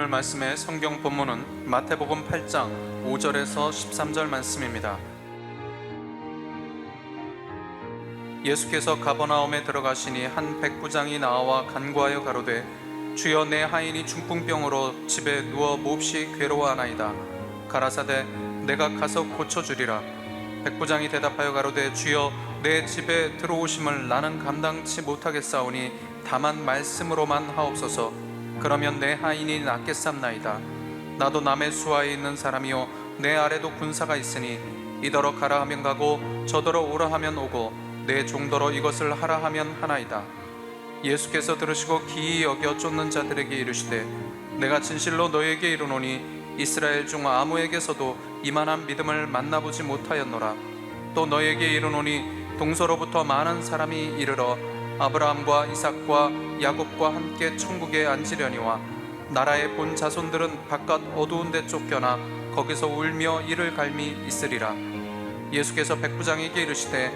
오늘 말씀의 성경 본문은 마태복음 8장 5절에서 13절 말씀입니다. 예수께서 가버나움에 들어가시니 한 백부장이 나와 간구하여 가로되 주여 내 하인이 중풍병으로 집에 누워 몹시 괴로워하나이다. 가라사대 내가 가서 고쳐주리라. 백부장이 대답하여 가로되 주여 내 집에 들어오심을 나는 감당치 못하겠사오니 다만 말씀으로만 하옵소서. 그러면 내 하인이 낫겠삼나이다. 나도 남의 수하에 있는 사람이요 내 아래도 군사가 있으니 이더러 가라 하면 가고 저더러 오라 하면 오고 내 종더러 이것을 하라 하면 하나이다. 예수께서 들으시고 기이 여겨 쫓는 자들에게 이르시되 내가 진실로 너에게 이르노니 이스라엘 중 아무에게서도 이만한 믿음을 만나보지 못하였노라. 또 너에게 이르노니 동서로부터 많은 사람이 이르러 아브라함과 이삭과 야곱과 함께 천국에 앉으려니와 나라의 본 자손들은 바깥 어두운 데 쫓겨나 거기서 울며 이를 갈미 있으리라. 예수께서 백부장에게 이르시되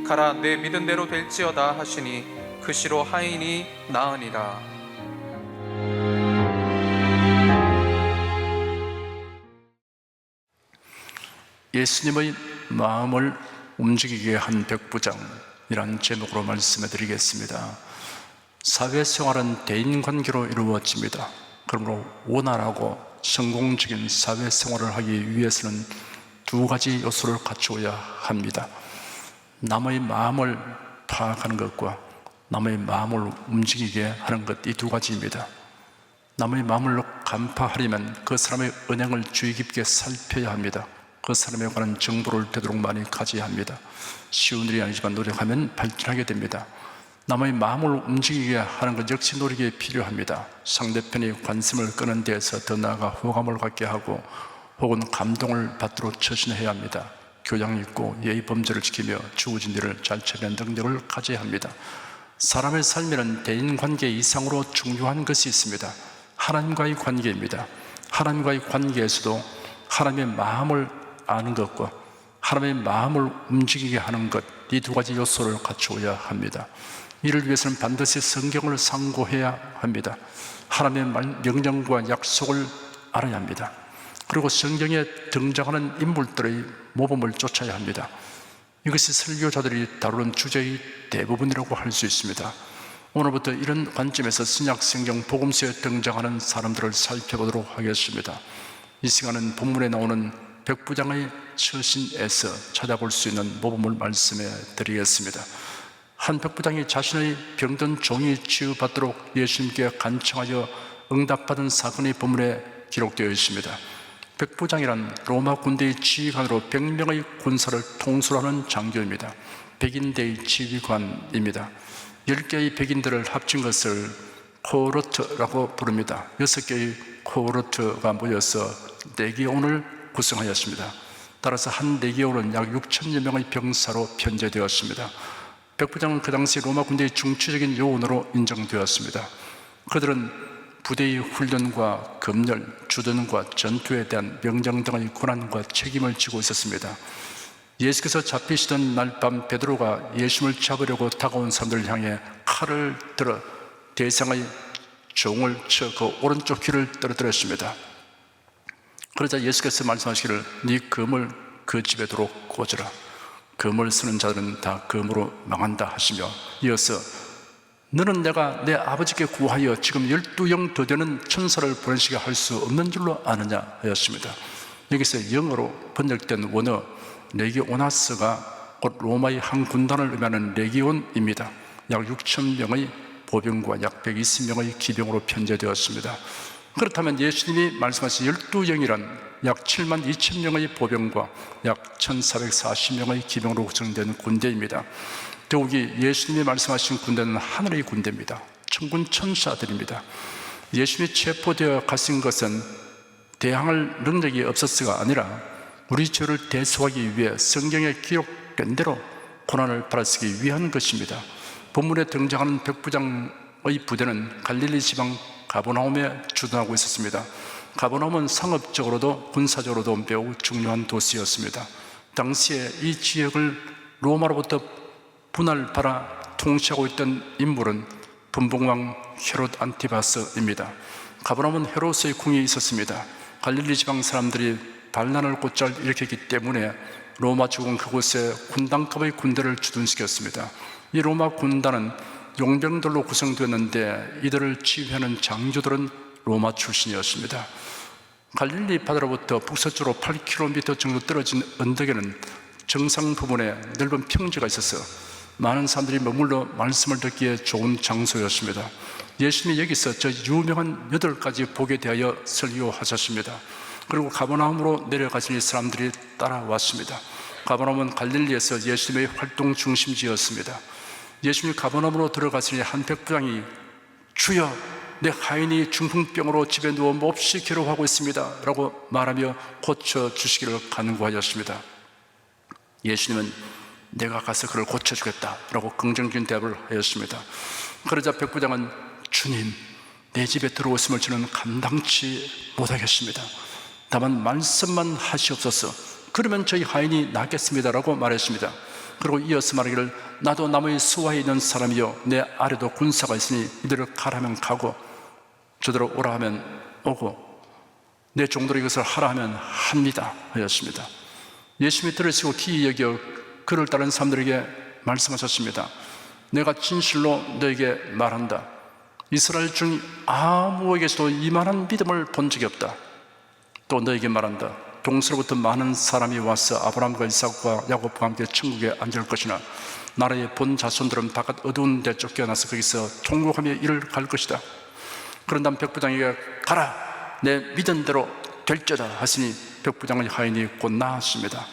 가라 내 믿은 대로 될지어다 하시니 그 시로 하인이 나으니라. 예수님의 마음을 움직이게 한 백부장이란 제목으로 말씀해 드리겠습니다. 사회생활은 대인관계로 이루어집니다. 그러므로 원활하고 성공적인 사회생활을 하기 위해서는 두 가지 요소를 갖추어야 합니다. 남의 마음을 파악하는 것과 남의 마음을 움직이게 하는 것, 이 두 가지입니다. 남의 마음을 간파하려면 그 사람의 언행을 주의 깊게 살펴야 합니다. 그 사람에 관한 정보를 되도록 많이 가져야 합니다. 쉬운 일이 아니지만 노력하면 발전하게 됩니다. 남의 마음을 움직이게 하는 것 역시 노력이 필요합니다. 상대편이 관심을 끄는 데에서 더 나아가 호감을 갖게 하고 혹은 감동을 받도록 처신해야 합니다. 교양 있고 예의 범절을 지키며 주어진 일을 잘 처리하는 능력을 가져야 합니다. 사람의 삶에는 대인관계 이상으로 중요한 것이 있습니다. 하나님과의 관계입니다. 하나님과의 관계에서도 하나님의 마음을 아는 것과 하나님의 마음을 움직이게 하는 것, 이 두 가지 요소를 갖추어야 합니다. 이를 위해서는 반드시 성경을 상고해야 합니다. 하나님의 명령과 약속을 알아야 합니다. 그리고 성경에 등장하는 인물들의 모범을 쫓아야 합니다. 이것이 설교자들이 다루는 주제의 대부분이라고 할 수 있습니다. 오늘부터 이런 관점에서 신약 성경 복음서에 등장하는 사람들을 살펴보도록 하겠습니다. 이 시간은 본문에 나오는 백부장의 처신에서 찾아볼 수 있는 모범을 말씀해 드리겠습니다. 한 백부장이 자신의 병든 종이 치유받도록 예수님께 간청하여 응답받은 사건이 본문에 기록되어 있습니다. 백부장이란 로마 군대의 지휘관으로 100명의 군사를 통솔하는 장교입니다. 백인대의 지휘관입니다. 10개의 백인들을 합친 것을 코호르트라고 부릅니다. 6개의 코호르트가 모여서 레기온을 구성하였습니다. 따라서 한 레기온은 약 6천여 명의 병사로 편제되었습니다. 백부장은 그 당시 로마 군대의 중추적인 요원으로 인정되었습니다. 그들은 부대의 훈련과 검열, 주둔과 전투에 대한 명령 등의 권한과 책임을 지고 있었습니다. 예수께서 잡히시던 날 밤 베드로가 예수님을 잡으려고 다가온 사람들을 향해 칼을 들어 대상의 종을 쳐 그 오른쪽 귀를 떨어뜨렸습니다. 그러자 예수께서 말씀하시기를 네 검을 그 집에 두고 꽂으라. 검을 쓰는 자들은 다 검으로 망한다 하시며 이어서 너는 내가 내 아버지께 구하여 지금 12영 더 되는 천사를 보내시게 할 수 없는 줄로 아느냐 하였습니다. 여기서 영어로 번역된 원어 레기오나스가 곧 로마의 한 군단을 의미하는 레기온입니다. 약 6,000명의 보병과 약 120명의 기병으로 편제되었습니다. 그렇다면 예수님이 말씀하신 12영이란 약 72,000명의 보병과 약 1,440명의 기병으로 구성된 군대입니다. 더욱이 예수님이 말씀하신 군대는 하늘의 군대입니다. 천군 천사들입니다. 예수님이 체포되어 가신 것은 대항할 능력이 없었어가 아니라 우리 죄를 대속하기 위해 성경에 기록된 대로 고난을 받아쓰기 위한 것입니다. 본문에 등장하는 백부장의 부대는 갈릴리 지방 가버나움에 주둔하고 있었습니다. 가버나움은 상업적으로도 군사적으로도 매우 중요한 도시였습니다. 당시에 이 지역을 로마로부터 분할받아 통치하고 있던 인물은 분봉왕 헤롯 안티바스입니다. 가버나움은 헤롯의 궁이 있었습니다. 갈릴리 지방 사람들이 반란을 곧잘 일으켰기 때문에 로마 제국은 그곳에 군단급의 군대를 주둔시켰습니다. 이 로마 군단은 용병들로 구성되었는데 이들을 지휘하는 장교들은 로마 출신이었습니다. 갈릴리 바다로부터 북서쪽으로 8km 정도 떨어진 언덕에는 정상 부분에 넓은 평지가 있어서 많은 사람들이 머물러 말씀을 듣기에 좋은 장소였습니다. 예수님이 여기서 저 유명한 8가지 복에 대하여 설교하셨습니다. 그리고 가버나움으로 내려가시니 사람들이 따라왔습니다. 가버나움은 갈릴리에서 예수님의 활동 중심지였습니다. 예수님이 가버나움으로 들어가시니 한 백부장이 주여 내 하인이 중풍병으로 집에 누워 몹시 괴로워하고 있습니다 라고 말하며 고쳐주시기를 간구하였습니다. 예수님은 내가 가서 그를 고쳐주겠다 라고 긍정적인 대답을 하였습니다. 그러자 백부장은 주님 내 집에 들어오심을 저는 감당치 못하겠습니다. 다만 말씀만 하시옵소서. 그러면 저희 하인이 낫겠습니다 라고 말했습니다. 그리고 이어서 말하기를 나도 남의 수하에 있는 사람이요 내 아래도 군사가 있으니 이들을 가라면 가고 저들을 오라 하면 오고 내 종들이 이것을 하라 하면 합니다 하였습니다. 예수님이 들으시고 기이 여겨 그를 따른 사람들에게 말씀하셨습니다. 내가 진실로 너에게 말한다. 이스라엘 중 아무에게서도 이만한 믿음을 본 적이 없다. 또 너에게 말한다. 동서로부터 많은 사람이 와서 아브라함과 이삭과 야곱과 함께 천국에 앉을 것이나 나라의 본 자손들은 바깥 어두운 데 쫓겨나서 거기서 통곡하며 이를 갈 것이다. 그런 다음 백부장에게 가라 내 믿은 대로 될지어다 하시니 백부장의 하인이 곧 나았습니다.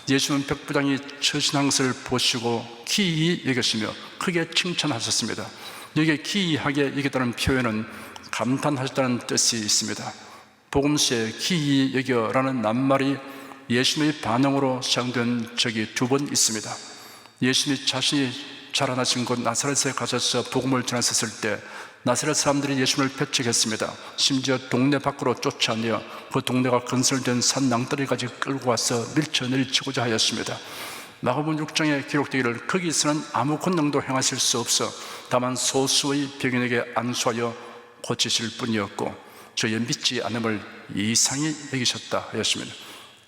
예수는 백부장이 처신한 것을 보시고 기이히 여겼으며 크게 칭찬하셨습니다. 여기에 기이하게 여겼다는 표현은 감탄하셨다는 뜻이 있습니다. 복음시에 기이히 여겨라는 낱말이 예수님의 반응으로 사용된 적이 2번 있습니다. 예수님이 자신이 자라나신 곳 나사렛에 가셔서 복음을 전하셨을 때 나사렛 사람들이 예수님을 배척했습니다. 심지어 동네 밖으로 쫓아내어 그 동네가 건설된 산 낭떠러리까지 끌고 와서 밀쳐내리치고자 하였습니다. 마가복음 6장에 기록되기를 거기서는 아무 권능도 행하실 수 없어 다만 소수의 병인에게 안수하여 고치실 뿐이었고 저의 믿지 않음을 이상히 여기셨다 하였습니다.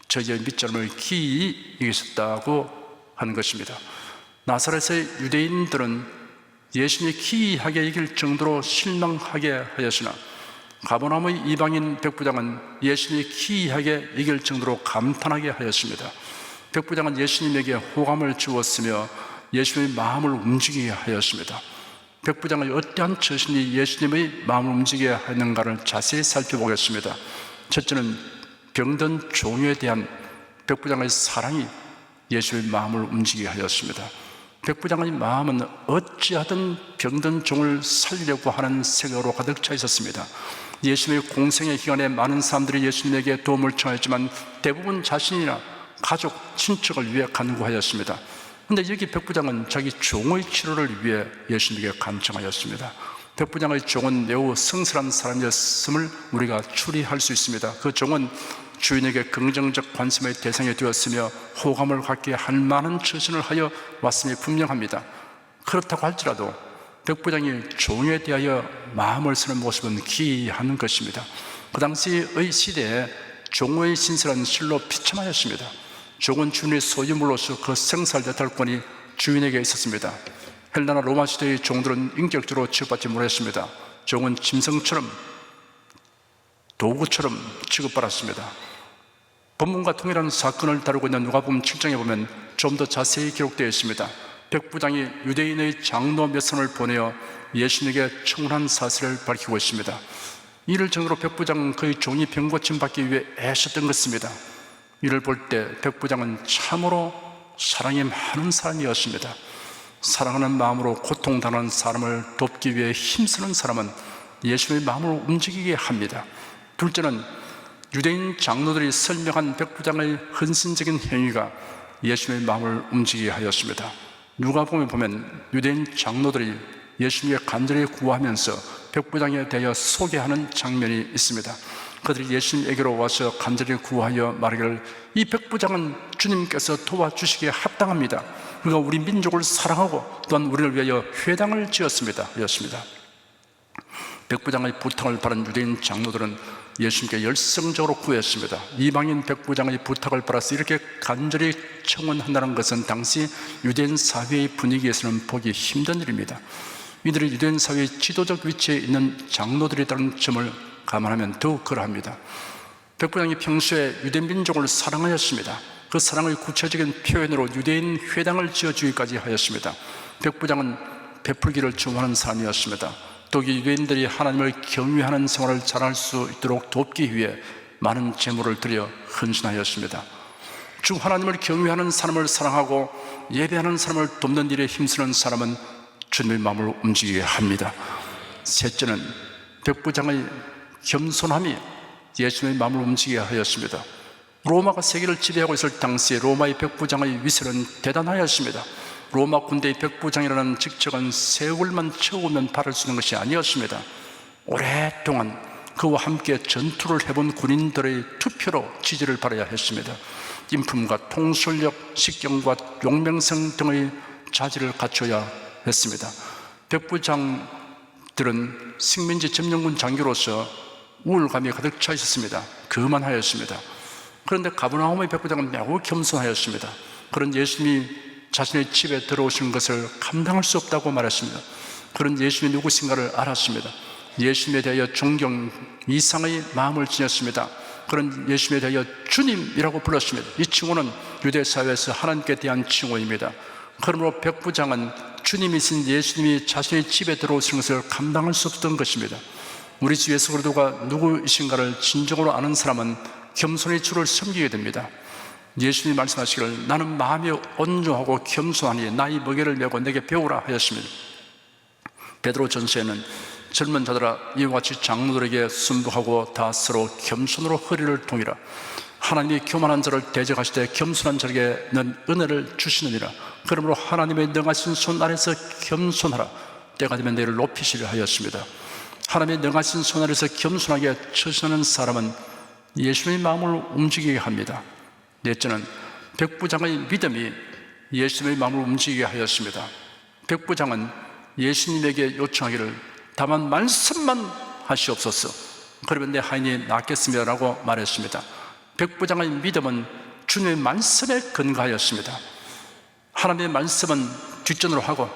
저의 믿지 않음을 기이 여기셨다고 하는 것입니다. 나사렛의 유대인들은 예수님이 기이하게 여길 정도로 실망하게 하였으나 가버나움의 이방인 백부장은 예수님이 기이하게 여길 정도로 감탄하게 하였습니다. 백부장은 예수님에게 호감을 주었으며 예수님의 마음을 움직이게 하였습니다. 백부장의 어떠한 처신이 예수님의 마음을 움직이게 하는가를 자세히 살펴보겠습니다. 첫째는 병든 종에 대한 백부장의 사랑이 예수의 마음을 움직이게 하였습니다. 백부장의 마음은 어찌하든 병든 종을 살리려고 하는 생각으로 가득 차 있었습니다. 예수님의 공생의 기간에 많은 사람들이 예수님에게 도움을 청하였지만 대부분 자신이나 가족, 친척을 위해 간구하였습니다. 그런데 여기 백부장은 자기 종의 치료를 위해 예수님에게 간청하였습니다. 백부장의 종은 매우 성실한 사람이었음을 우리가 추리할 수 있습니다. 그 종은 주인에게 긍정적 관심의 대상이 되었으며 호감을 갖게 할 만한 처신을 하여 왔음이 분명합니다. 그렇다고 할지라도 백부장이 종에 대하여 마음을 쓰는 모습은 기이한 것입니다. 그 당시의 시대에 종의 신세는 실로 비참하였습니다. 종은 주인의 소유물로서 그 생살 대탈권이 주인에게 있었습니다. 헬라나 로마 시대의 종들은 인격적으로 취급받지 못했습니다. 종은 짐승처럼 도구처럼 취급받았습니다. 본문과 통일한 사건을 다루고 있는 누가복음 7장에 보면 좀 더 자세히 기록되어 있습니다. 백부장이 유대인의 장로 몇 사람을 보내어 예수님에게 청혼한 사실을 밝히고 있습니다. 이를 전으로 백부장은 그의 종이 병고침 받기 위해 애썼던 것입니다. 이를 볼 때 백부장은 참으로 사랑이 많은 사람이었습니다. 사랑하는 마음으로 고통당하는 사람을 돕기 위해 힘쓰는 사람은 예수님의 마음을 움직이게 합니다. 둘째는 유대인 장로들이 설명한 백부장의 헌신적인 행위가 예수님의 마음을 움직이게 하였습니다. 누가복음에 보면 유대인 장로들이 예수님께 간절히 구하면서 백부장에 대하여 소개하는 장면이 있습니다. 그들이 예수님에게로 와서 간절히 구하여 말하기를 이 백부장은 주님께서 도와주시기에 합당합니다. 그가 우리 민족을 사랑하고 또한 우리를 위하여 회당을 지었습니다. 백부장의 부탁을 받은 유대인 장로들은 예수님께 열성적으로 구했습니다. 이방인 백부장의 부탁을 받아서 이렇게 간절히 청원한다는 것은 당시 유대인 사회의 분위기에서는 보기 힘든 일입니다. 이들이 유대인 사회의 지도적 위치에 있는 장로들이라는 점을 감안하면 더욱 그러합니다. 백부장이 평소에 유대인 민족을 사랑하였습니다. 그 사랑의 구체적인 표현으로 유대인 회당을 지어주기까지 하였습니다. 백부장은 베풀기를 좋아하는 사람이었습니다. 또 유대인들이 하나님을 경외하는 생활을 잘할 수 있도록 돕기 위해 많은 재물을 들여 헌신하였습니다. 주 하나님을 경외하는 사람을 사랑하고 예배하는 사람을 돕는 일에 힘쓰는 사람은 주님의 마음을 움직이게 합니다. 셋째는 백부장의 겸손함이 예수님의 마음을 움직이게 하였습니다. 로마가 세계를 지배하고 있을 당시에 로마의 백부장의 위세는 대단하였습니다. 로마 군대의 백부장이라는 직책은 세월만 채우면 받을 수 있는 것이 아니었습니다. 오랫동안 그와 함께 전투를 해본 군인들의 투표로 지지를 받아야 했습니다. 인품과 통솔력, 식견과 용맹성 등의 자질을 갖춰야 했습니다. 백부장들은 식민지 점령군 장교로서 우울감이 가득 차 있었습니다. 그만하였습니다. 그런데 가버나움의 백부장은 매우 겸손하였습니다. 그런 예수님이 자신의 집에 들어오신 것을 감당할 수 없다고 말했습니다. 그런 예수님이 누구신가를 알았습니다. 예수님에 대하여 존경 이상의 마음을 지녔습니다. 그런 예수님에 대하여 주님이라고 불렀습니다. 이 칭호는 유대 사회에서 하나님께 대한 칭호입니다. 그러므로 백부장은 주님이신 예수님이 자신의 집에 들어오신 것을 감당할 수 없던 것입니다. 우리 주 예수 그리스도가 누구이신가를 진정으로 아는 사람은 겸손히 주를 섬기게 됩니다. 예수님이 말씀하시기를 나는 마음이 온유하고 겸손하니 나의 무게를 메고 내게 배우라 하였습니다. 베드로 전서에는 젊은 자들아 이와 같이 장로들에게 순복하고 다 서로 겸손으로 허리를 동이라. 하나님이 교만한 자를 대적하시되 겸손한 자에게는 은혜를 주시느니라. 그러므로 하나님의 능하신 손 아래서 겸손하라. 때가 되면 너희를 높이시려 하였습니다. 하나님의 능하신 손 아래서 겸손하게 처신하는 사람은 예수님의 마음을 움직이게 합니다. 넷째는 백부장의 믿음이 예수님의 마음을 움직이게 하였습니다. 백부장은 예수님에게 요청하기를 다만 말씀만 하시옵소서. 그러면 내 하인이 낫겠습니다 라고 말했습니다. 백부장의 믿음은 주님의 말씀에 근거하였습니다. 하나님의 말씀은 뒷전으로 하고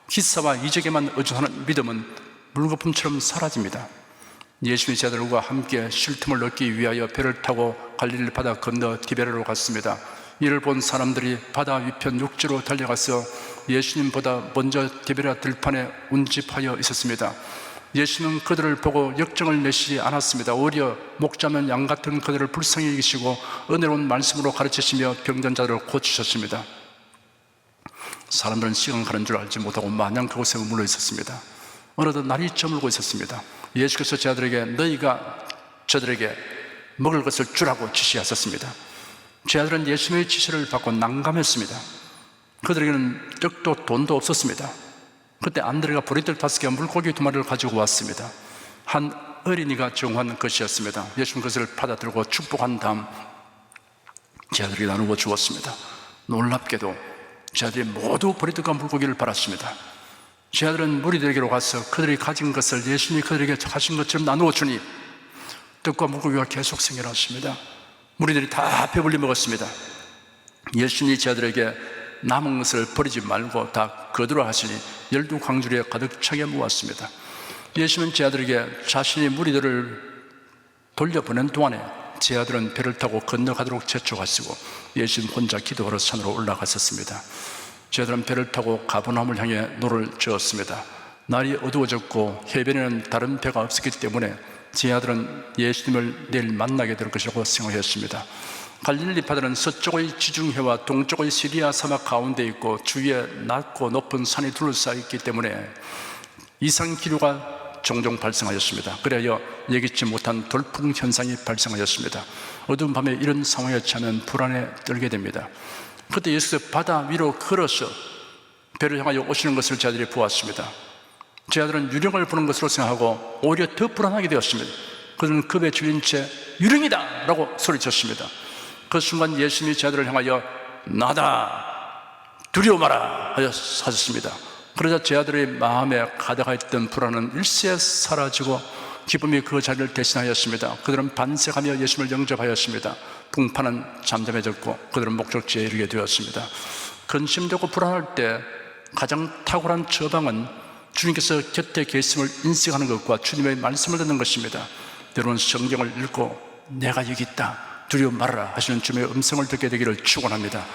기사와 이적에만 의존하는 믿음은 물거품처럼 사라집니다. 예수님의 제자들과 함께 쉴 틈을 얻기 위하여 배를 타고 갈릴리 바다 건너 디베라로 갔습니다. 이를 본 사람들이 바다 위편 육지로 달려가서 예수님보다 먼저 디베라 들판에 운집하여 있었습니다. 예수님은 그들을 보고 역정을 내시지 않았습니다. 오히려 목자면 양 같은 그들을 불쌍히 여기시고 은혜로운 말씀으로 가르치시며 병든 자들을 고치셨습니다. 사람들은 시간 가는 줄 알지 못하고 마냥 그곳에 머물러 있었습니다. 어느덧 날이 저물고 있었습니다. 예수께서 제자들에게 너희가 저들에게 먹을 것을 주라고 지시하셨습니다. 제자들은 예수님의 지시를 받고 난감했습니다. 그들에게는 떡도 돈도 없었습니다. 그때 안드레가 보리떡 5개와 물고기 2마리를 가지고 왔습니다. 한 어린이가 정한 것이었습니다. 예수님 그것을 받아들고 축복한 다음 제자들이 나누어 주었습니다. 놀랍게도 제자들이 모두 보리떡과 물고기를 받았습니다. 제자들은 무리들에게로 가서 그들이 가진 것을 예수님이 그들에게 하신 것처럼 나누어 주니 떡과 물고기가 계속 생겨났습니다. 무리들이 다 배불리 먹었습니다. 예수님이 제자들에게 남은 것을 버리지 말고 다 거두라 하시니 12광주리에 가득 차게 모았습니다. 예수님은 제자들에게 자신이 무리들을 돌려보낸 동안에 제자들은 배를 타고 건너가도록 재촉하시고 예수님 혼자 기도하러 산으로 올라갔었습니다. 제자들은 배를 타고 가버나움을 향해 노를 저었습니다. 날이 어두워졌고 해변에는 다른 배가 없었기 때문에 제자들은 예수님을 내일 만나게 될 것이라고 생각했습니다. 갈릴리 바다는 서쪽의 지중해와 동쪽의 시리아 사막 가운데 있고 주위에 낮고 높은 산이 둘러싸여 있기 때문에 이상 기류가 종종 발생하였습니다. 그래야 예기치 못한 돌풍 현상이 발생하였습니다. 어두운 밤에 이런 상황에 처하면 불안에 떨게 됩니다. 그때 예수께서 바다 위로 걸어서 배를 향하여 오시는 것을 제자들이 보았습니다. 제자들은 유령을 보는 것으로 생각하고 오히려 더 불안하게 되었습니다. 그들은 급에 질린 채 유령이다! 라고 소리쳤습니다. 그 순간 예수님이 제자들을 향하여 나다! 두려워 마라! 하셨습니다. 그러자 제자들의 마음에 가득하였던 불안은 일시에 사라지고 기쁨이 그 자리를 대신하였습니다. 그들은 반색하며 예수님을 영접하였습니다. 풍파는 잠잠해졌고 그들은 목적지에 이르게 되었습니다. 근심되고 불안할 때 가장 탁월한 처방은 주님께서 곁에 계심을 인식하는 것과 주님의 말씀을 듣는 것입니다. 여러분, 성경을 읽고 내가 여기 있다, 두려워 말아라 하시는 주님의 음성을 듣게 되기를 축원합니다.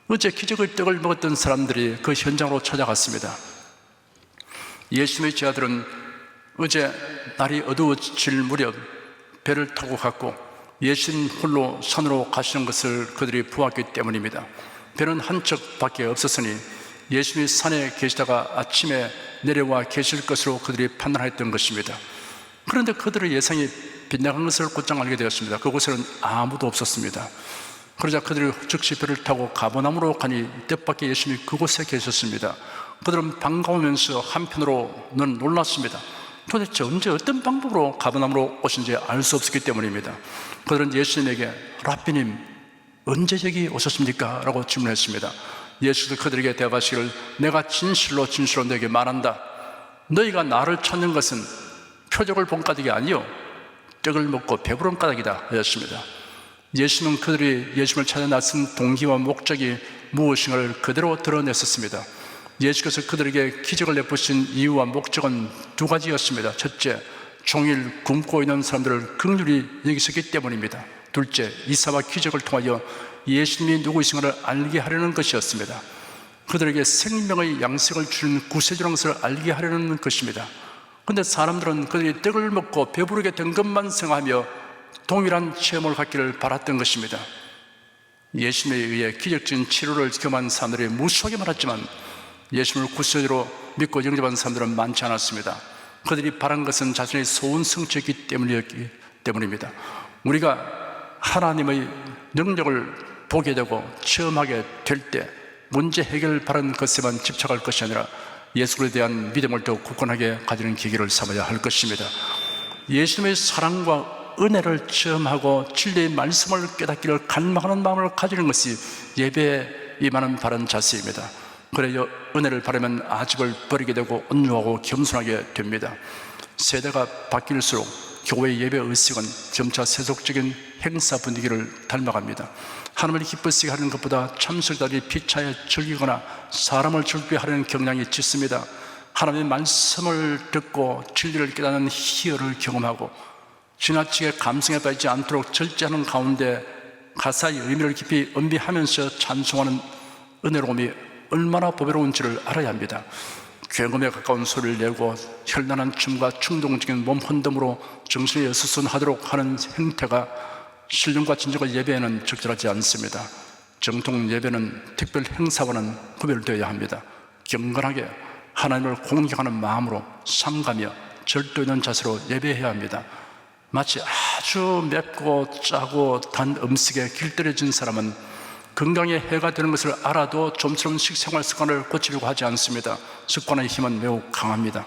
어제 기적의 떡을 먹었던 사람들이 그 현장으로 찾아갔습니다. 예수님의 제자들은 어제 날이 어두워질 무렵 배를 타고 갔고 예수님 홀로 산으로 가시는 것을 그들이 보았기 때문입니다. 배는 한 척밖에 없었으니 예수님이 산에 계시다가 아침에 내려와 계실 것으로 그들이 판단했던 것입니다. 그런데 그들의 예상이 빗나간 것을 곧장 알게 되었습니다. 그곳에는 아무도 없었습니다. 그러자 그들이 즉시 배를 타고 가버나움으로 가니 뜻밖의 예수님이 그곳에 계셨습니다. 그들은 반가우면서 한편으로는 놀랐습니다. 도대체 언제 어떤 방법으로 가버나움으로 오신지 알 수 없었기 때문입니다. 그들은 예수님에게 라삐님, 언제 여기 오셨습니까? 라고 질문했습니다. 예수도 그들에게 대답하시기를 내가 진실로 너에게 말한다. 너희가 나를 찾는 것은 표적을 본 까닭이 아니요 떡을 먹고 배부른 까닭이다 하였습니다. 예수는 그들이 예수님을 찾아 나선 동기와 목적이 무엇인가를 그대로 드러냈었습니다. 예수께서 그들에게 기적을 내푸신 이유와 목적은 두 가지였습니다. 첫째, 종일 굶고 있는 사람들을 긍휼히 여기셨기 때문입니다. 둘째, 이사와 기적을 통하여 예수님이 누구이신가를 알게 하려는 것이었습니다. 그들에게 생명의 양식을 주는 구세주라는 것을 알게 하려는 것입니다. 그런데 사람들은 그들이 떡을 먹고 배부르게 된 것만 생각하며 동일한 체험을 갖기를 바랐던 것입니다. 예수님에 의해 기적적인 치료를 경험한 사람들이 무수하게 많았지만 예수님을 구세주로 믿고 영접한 사람들은 많지 않았습니다. 그들이 바란 것은 자신의 소원 성취였기 때문입니다. 우리가 하나님의 능력을 보게 되고 체험하게 될 때 문제 해결을 바라는 것에만 집착할 것이 아니라 예수에 대한 믿음을 더 굳건하게 가지는 계기를 삼아야 할 것입니다. 예수님의 사랑과 은혜를 체험하고 진리의 말씀을 깨닫기를 갈망하는 마음을 가지는 것이 예배에 임하는 바른 자세입니다. 그래야 은혜를 바라면 아집을 버리게 되고 온유하고 겸손하게 됩니다. 세대가 바뀔수록 교회 예배 의식은 점차 세속적인 행사 분위기를 닮아갑니다. 하나님을 기쁘시게 하는 것보다 참석자들이 피차에 즐기거나 사람을 즐기게 하려는 경향이 짙습니다. 하나님의 말씀을 듣고 진리를 깨닫는 희열을 경험하고 지나치게 감성에 빠지지 않도록 절제하는 가운데 가사의 의미를 깊이 음미하면서 찬송하는 은혜로움이 얼마나 보배로운지를 알아야 합니다. 굉음에 가까운 소리를 내고 현란한 춤과 충동적인 몸 흔듦으로 정신이 어수선하도록 하는 행태가 신령과 진정한 예배에는 적절하지 않습니다. 정통 예배는 특별 행사와는 구별되어야 합니다. 경건하게 하나님을 공경하는 마음으로 삼가며 절도 있는 자세로 예배해야 합니다. 마치 아주 맵고 짜고 단 음식에 길들여진 사람은 건강에 해가 되는 것을 알아도 좀처럼 식생활 습관을 고치려고 하지 않습니다. 습관의 힘은 매우 강합니다.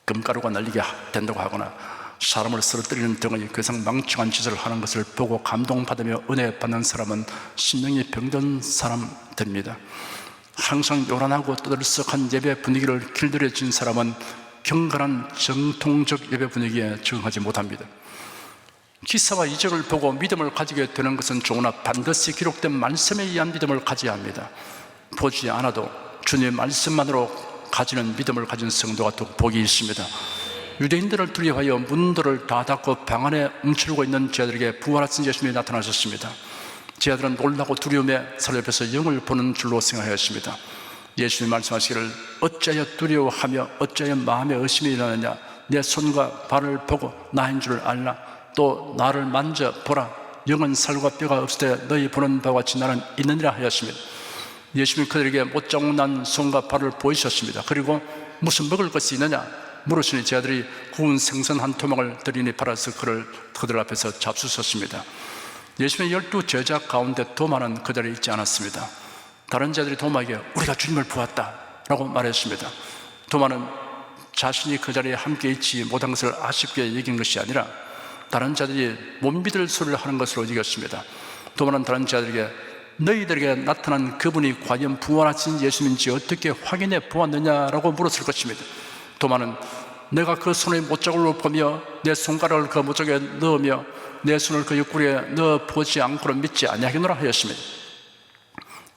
금가루가 날리게 된다고 하거나 사람을 쓰러뜨리는 등의 그 이상 망측한 짓을 하는 것을 보고 감동받으며 은혜 받는 사람은 심령이 병든 사람들입니다. 항상 요란하고 떠들썩한 예배 분위기를 길들여진 사람은 경건한 정통적 예배 분위기에 적응하지 못합니다. 기사와 이적을 보고 믿음을 가지게 되는 것은 좋으나 반드시 기록된 말씀에 의한 믿음을 가져야 합니다. 보지 않아도 주님의 말씀만으로 가지는 믿음을 가진 성도가 더 복이 있습니다. 유대인들을 두려워하여 문들을 다 닫고 방 안에 움츠리고 있는 제자들에게 부활하신 예수님이 나타나셨습니다. 제자들은 놀라고 두려움에 사로잡혀서 영을 보는 줄로 생각하였습니다. 예수님이 말씀하시기를 어찌하여 두려워하며 어찌하여 마음에 의심이 일어나느냐, 내 손과 발을 보고 나인 줄 알라. 또 나를 만져보라. 영은 살과 뼈가 없을 때 너희 보는 바와 같이 나는 있느니라 하였습니다. 예수님이 그들에게 못자국 난 손과 발을 보이셨습니다. 그리고 무슨 먹을 것이 있느냐 물으시니 제자들이 구운 생선 한 토막을 드리니 팔아서 그들 앞에서 잡수셨습니다. 예수님의 12 제자 가운데 도마는 그 자리에 있지 않았습니다. 다른 제자들이 도마에게 우리가 주님을 보았다 라고 말했습니다. 도마는 자신이 그 자리에 함께 있지 못한 것을 아쉽게 여긴 것이 아니라 다른 자들이 못 믿을 소리를 하는 것으로 여겼습니다. 도마는 다른 자들에게 너희들에게 나타난 그분이 과연 부활하신 예수님인지 어떻게 확인해 보았느냐라고 물었을 것입니다. 도마는 내가 그 손의 못자국을 보며 내 손가락을 그 못자국에 넣으며 내 손을 그 옆구리에 넣어 보지 않고는 믿지 아니하겠노라 하였습니다.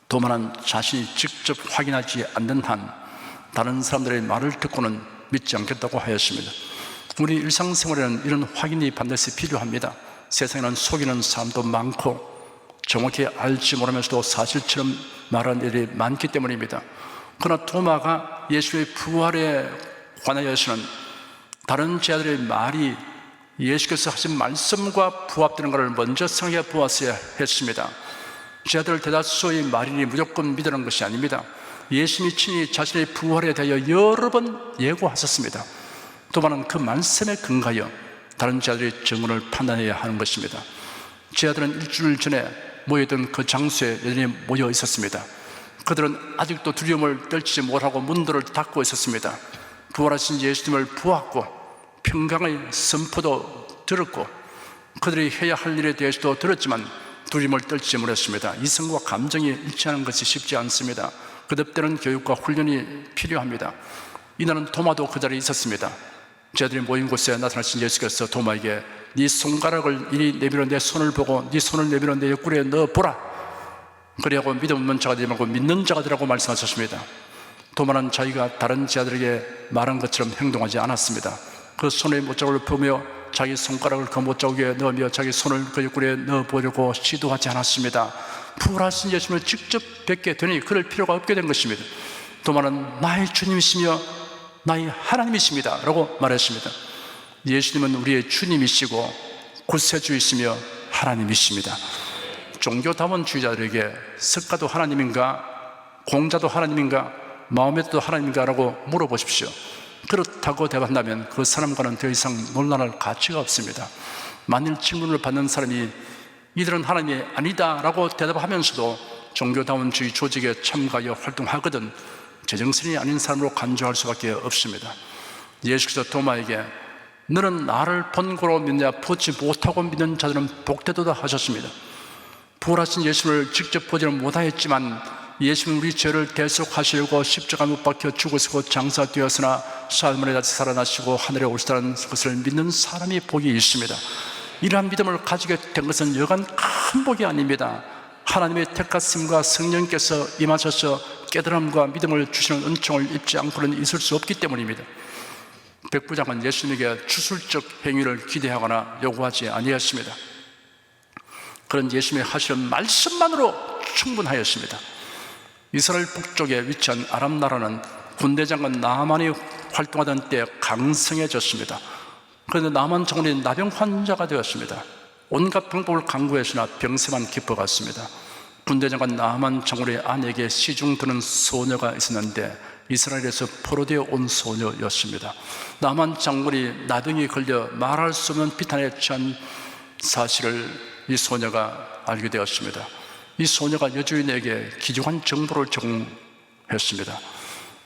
도마는 자신이 직접 확인하지 않는 한 다른 사람들의 말을 듣고는 믿지 않겠다고 하였습니다. 우리 일상생활에는 이런 확인이 반드시 필요합니다. 세상에는 속이는 사람도 많고 정확히 알지 못하면서도 사실처럼 말하는 일이 많기 때문입니다. 그러나 도마가 예수의 부활에 관하여서는 다른 제자들의 말이 예수께서 하신 말씀과 부합되는 것을 먼저 생각해 보았어야 했습니다. 제자들 대다수의 말이니 무조건 믿으라는 것이 아닙니다. 예수님이 친히 자신의 부활에 대하여 여러 번 예고하셨습니다. 도마는 그 말씀에 근거하여 다른 제자들의 증언을 판단해야 하는 것입니다. 제자들은 일주일 전에 모여있던 그 장소에 여전히 모여 있었습니다. 그들은 아직도 두려움을 떨치지 못하고 문들을 닫고 있었습니다. 부활하신 예수님을 보았고 평강의 선포도 들었고 그들이 해야 할 일에 대해서도 들었지만 두려움을 떨치지 못했습니다. 이성과 감정이 일치하는 것이 쉽지 않습니다. 그때는 교육과 훈련이 필요합니다. 이날은 도마도 그 자리에 있었습니다. 제자들이 모인 곳에 나타나신 예수께서 도마에게 네 손가락을 이리 내밀어 내 손을 보고 네 손을 내밀어 내 옆구리에 넣어보라. 그리하고 믿음 없는 자가 되지 말고 믿는 자가 되라고 말씀하셨습니다. 도마는 자기가 다른 제자들에게 말한 것처럼 행동하지 않았습니다. 그 손의 못자국을 보며 자기 손가락을 그 못자국에 넣으며 자기 손을 그 옆구리에 넣어보려고 시도하지 않았습니다. 부활하신 예수님을 직접 뵙게 되니 그럴 필요가 없게 된 것입니다. 도마는 나의 주님이시며 나의 하나님이십니다 라고 말했습니다. 예수님은 우리의 주님이시고 구세주이시며 하나님이십니다. 종교다원주의자들에게 석가도 하나님인가 공자도 하나님인가 마호메트도 하나님인가 라고 물어보십시오. 그렇다고 대답한다면 그 사람과는 더 이상 논란할 가치가 없습니다. 만일 질문을 받는 사람이 이들은 하나님이 아니다 라고 대답하면서도 종교다원주의 조직에 참가하여 활동하거든 제정신이 아닌 사람으로 간주할 수밖에 없습니다. 예수께서 도마에게 너는 나를 본 거로 믿느냐 보지 못하고 믿는 자들은 복되도다 하셨습니다. 부활하신 예수를 직접 보지는 못하였지만 예수는 우리 죄를 대속하시려고 십자가 못 박혀 죽으시고 장사되었으나 사흘만에 다시 살아나시고 하늘에 오시다는 것을 믿는 사람이 복이 있습니다. 이러한 믿음을 가지게 된 것은 여간 큰 복이 아닙니다. 하나님의 택하심과 성령께서 임하셔서 깨달음과 믿음을 주시는 은총을 입지 않고는 있을 수 없기 때문입니다. 백부장은 예수님에게 추술적 행위를 기대하거나 요구하지 아니했습니다. 그런 예수님의 하시는 말씀만으로 충분하였습니다. 이스라엘 북쪽에 위치한 아람 나라는 군대장관 나아만이 활동하던 때 강성해졌습니다. 그런데 나아만 장군이 나병 환자가 되었습니다. 온갖 방법을 강구했으나 병세만 깊어갔습니다. 군대장관 나아만 장군의 아내에게 시중 드는 소녀가 있었는데 이스라엘에서 포로되어 온 소녀였습니다. 나아만 장군이 나병이 걸려 말할 수 없는 비탄에 취한 사실을 이 소녀가 알게 되었습니다. 이 소녀가 여주인에게 귀중한 정보를 제공했습니다.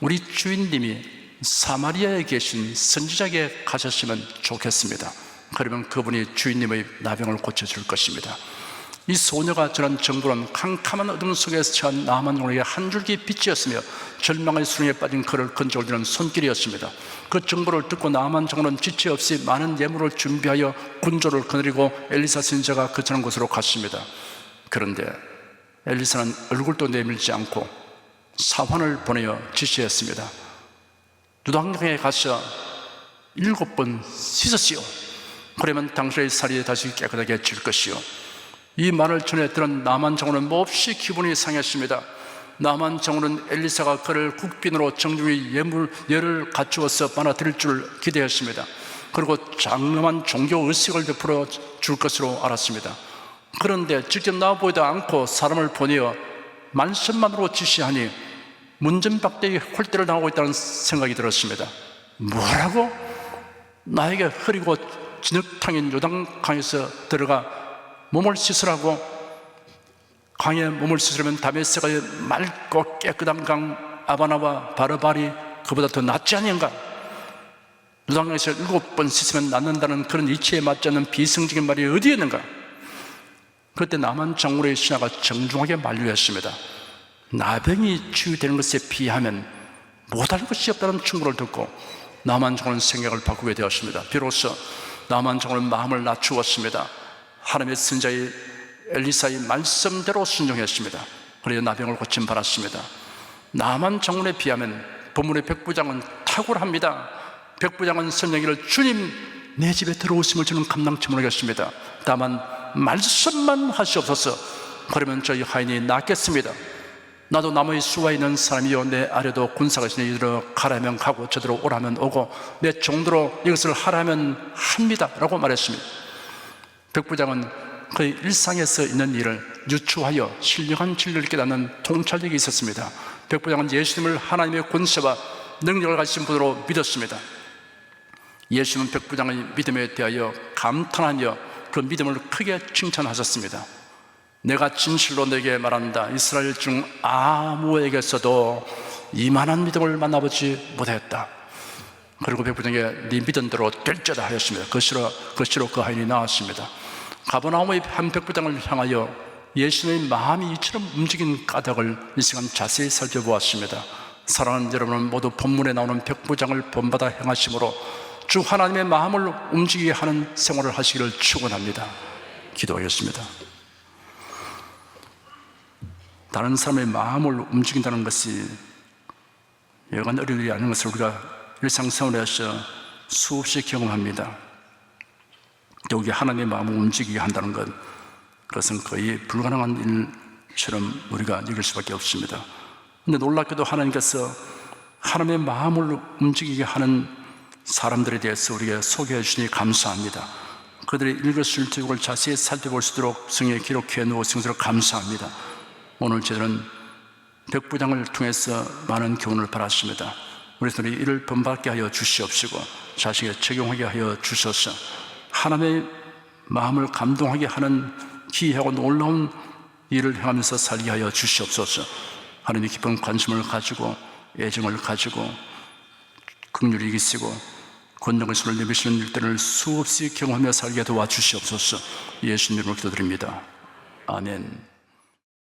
우리 주인님이 사마리아에 계신 선지자에게 가셨으면 좋겠습니다. 그러면 그분이 주인님의 나병을 고쳐줄 것입니다. 이 소녀가 전한 정보는 캄캄한 어둠 속에서 처한 나아만 장군에게 한 줄기 빛이었으며 절망의 수렁에 빠진 그를 건져올리는 손길이었습니다. 그 정보를 듣고 나아만 장군은 지체 없이 많은 예물을 준비하여 군조를 거느리고 엘리사 선지자가 거처한 곳으로 갔습니다. 그런데 엘리사는 얼굴도 내밀지 않고 사환을 보내어 지시했습니다. 누당강에 가서 7번 씻으시오. 그러면 당신의 살이 다시 깨끗하게 질 것이요. 이 말을 전해 들은 나아만 장군은 몹시 기분이 상했습니다. 나아만 장군은 엘리사가 그를 국빈으로 정중히 예를 갖추어서 받아들일 줄 기대했습니다. 그리고 장엄한 종교 의식을 베풀어 줄 것으로 알았습니다. 그런데 직접 나와보지도 않고 사람을 보내어 말씀만으로 지시하니 문전박대의 홀대를 당하고 있다는 생각이 들었습니다. 뭐라고? 나에게 흐리고 진흙탕인 요단강에서 들어가 몸을 씻으라고? 강에 몸을 씻으려면 다메섹의 맑고 깨끗한 강 아바나와 바르바리 그보다 더 낫지 아닌가? 요단강에서 7번 씻으면 낫는다는 그런 이치에 맞지 않는 비성적인 말이 어디에 있는가? 그때 나만 장군의 신하가 정중하게 만류했습니다. 나병이 치유되는 것에 비하면 못할 것이 없다는 충고를 듣고 나만 장군은 생각을 바꾸게 되었습니다. 비로소 나만 장군은 마음을 낮추었습니다. 하나님의 선자의 엘리사의 말씀대로 순종했습니다. 그래서 나병을 고침받았습니다. 나만 장군에 비하면 본문의 백부장은 탁월합니다. 백부장은 선영이를 주님 내 집에 들어오심을 저는 감당치 못하겠습니다. 다만 말씀만 하시옵소서. 그러면 저희 하인이 낫겠습니다. 나도 나무의 수와 있는 사람이요 내 아래도 군사가 있으니 이리로 가라면 가고 저대로 오라면 오고 내 정도로 이것을 하라면 합니다 라고 말했습니다. 백부장은 그의 일상에서 있는 일을 유추하여 신령한 진리를 깨닫는 통찰력이 있었습니다. 백부장은 예수님을 하나님의 권세와 능력을 가진 분으로 믿었습니다. 예수님은 백부장의 믿음에 대하여 감탄하며 그 믿음을 크게 칭찬하셨습니다. 내가 진실로 내게 말한다. 이스라엘 중 아무에게서도 이만한 믿음을 만나보지 못했다. 그리고 백부장에게 네 믿은 대로 될지어다 하였습니다. 그시로 그 하인이 나왔습니다. 가버나움의 한 백부장을 향하여 예수님의 마음이 이처럼 움직인 까닭을 이 시간 자세히 살펴보았습니다. 사랑하는 여러분은 모두 본문에 나오는 백부장을 본받아 행하심으로 주 하나님의 마음을 움직이게 하는 생활을 하시기를 축원합니다. 기도하겠습니다. 다른 사람의 마음을 움직인다는 것이 여간 어려운 일이 아닌 것을 우리가 일상생활에서 수없이 경험합니다. 여기 하나님의 마음을 움직이게 한다는 것, 그것은 거의 불가능한 일처럼 우리가 여길 수밖에 없습니다. 그런데 놀랍게도 하나님께서 하나님의 마음을 움직이게 하는 사람들에 대해서 우리에게 소개해 주시니 감사합니다. 그들의 일거수일투족을 자세히 살펴볼 수 있도록 성경에 기록해 놓으신 것을 감사합니다. 오늘 저는 백부장을 통해서 많은 교훈을 받았습니다. 우리들이 이를 본받게 하여 주시옵시고 자식에 적용하게 하여 주셔서 하나님의 마음을 감동하게 하는 기이하고 놀라운 일을 행하면서 살게 하여 주시옵소서. 하나님의 깊은 관심을 가지고 애정을 가지고 긍휼히 이기시고 권능의 손을 내미시는 일들을 수없이 경험하며 살게 도와주시옵소서. 예수님 이름으로 기도드립니다. 아멘.